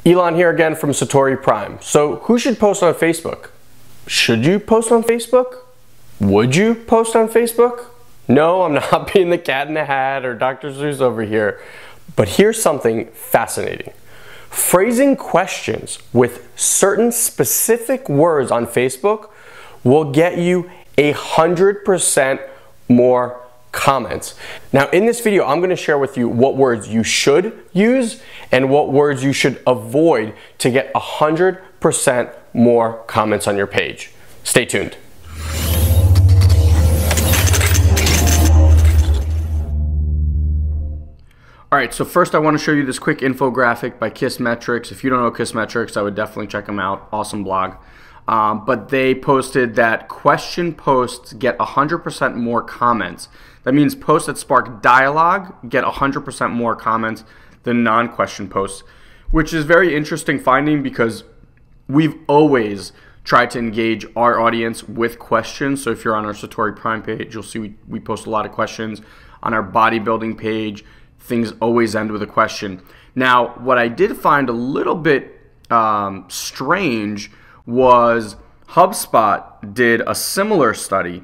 Elon here again from SatoriPrime. So who should post on Facebook? Should you post on Facebook? Would you post on Facebook? No, I'm not being the cat in the hat or Dr. Seuss over here. But here's something fascinating. Phrasing questions with certain specific words on Facebook will get you 100% more comments. Now in this video, I'm going to share with you what words you should use and what words you should avoid to get 100% more comments on your page. Stay tuned. All right, so first I want to show you this quick infographic by Kissmetrics. If you don't know Kissmetrics, I would definitely check them out. Awesome blog. But they posted that question posts get 100% more comments. That means posts that spark dialogue get 100% more comments than non-question posts, which is very interesting finding because we've always tried to engage our audience with questions. So if you're on our SatoriPrime page, you'll see we post a lot of questions. On our bodybuilding page, things always end with a question. Now, what I did find a little bit strange was HubSpot did a similar study,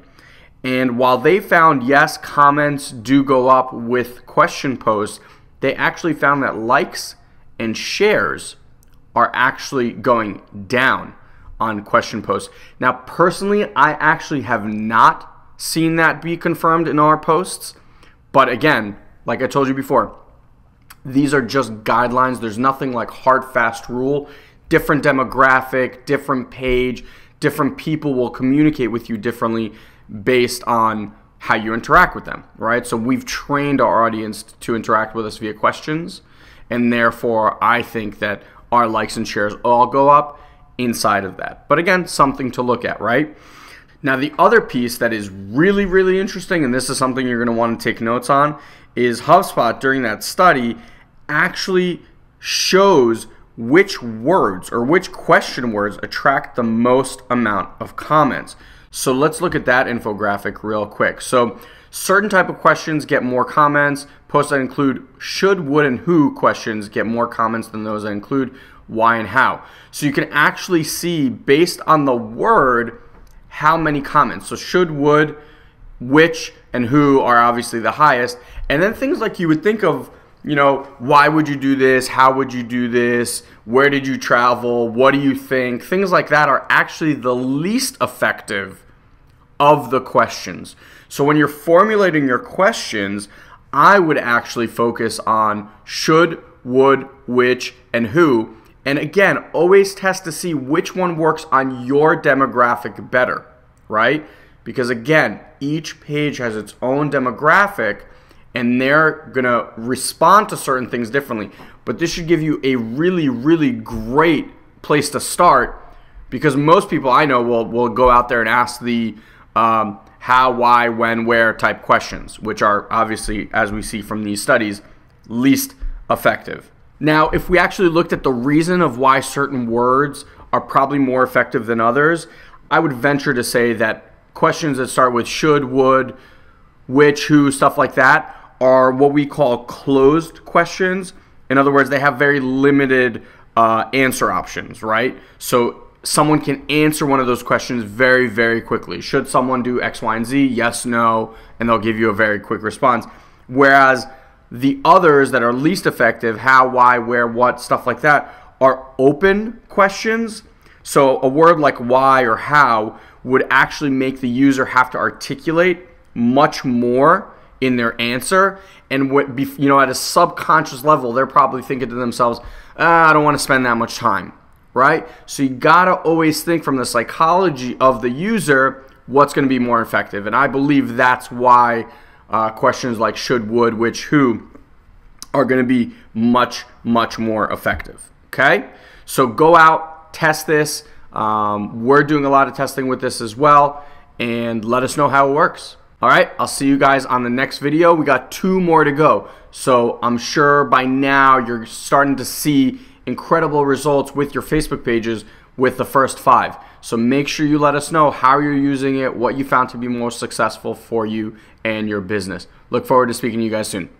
and while they found yes, comments do go up with question posts, they actually found that likes and shares are actually going down on question posts. Now personally, I actually have not seen that be confirmed in our posts, but again, like I told you before, these are just guidelines. There's nothing like hard, fast rule. Different demographic, different page, different people will communicate with you differently based on how you interact with them, right? So we've trained our audience to interact with us via questions, and therefore I think that our likes and shares all go up inside of that. But again, something to look at, right? Now the other piece that is really, really interesting, and this is something you're going to want to take notes on, is HubSpot during that study actually shows which words or which question words attract the most amount of comments. So let's look at that infographic real quick. So certain type of questions get more comments. Posts that include should, would, and who questions get more comments than those that include why and how. So you can actually see based on the word how many comments. So should, would, which, and who are obviously the highest. And then things like you would think of, you know, why would you do this? How would you do this? Where did you travel? What do you think? Things like that are actually the least effective of the questions. So when you're formulating your questions, I would actually focus on should, would, which, and who. And again, always test to see which one works on your demographic better, right? Because again, each page has its own demographic and they're gonna respond to certain things differently. But this should give you a really, really great place to start, because most people I know will go out there and ask the how, why, when, where type questions, which are obviously, as we see from these studies, least effective. Now, if we actually looked at the reason of why certain words are probably more effective than others, I would venture to say that questions that start with should, would, which, who, stuff like that are what we call closed questions. In other words, they have very limited answer options, right? So someone can answer one of those questions very, very quickly. Should someone do X, Y, and Z? Yes, no, and they'll give you a very quick response. Whereas the others that are least effective, how, why, where, what, stuff like that, are open questions. So a word like why or how would actually make the user have to articulate much more in their answer, and you know, at a subconscious level, they're probably thinking to themselves, I don't want to spend that much time, right? So you gotta always think from the psychology of the user what's going to be more effective, and I believe that's why questions like should, would, which, who are going to be much, much more effective. Okay, so go out, test this. We're doing a lot of testing with this as well, and let us know how it works. All right, I'll see you guys on the next video. We got 2 more to go. So I'm sure by now you're starting to see incredible results with your Facebook pages with the first 5. So make sure you let us know how you're using it, what you found to be most successful for you and your business. Look forward to speaking to you guys soon.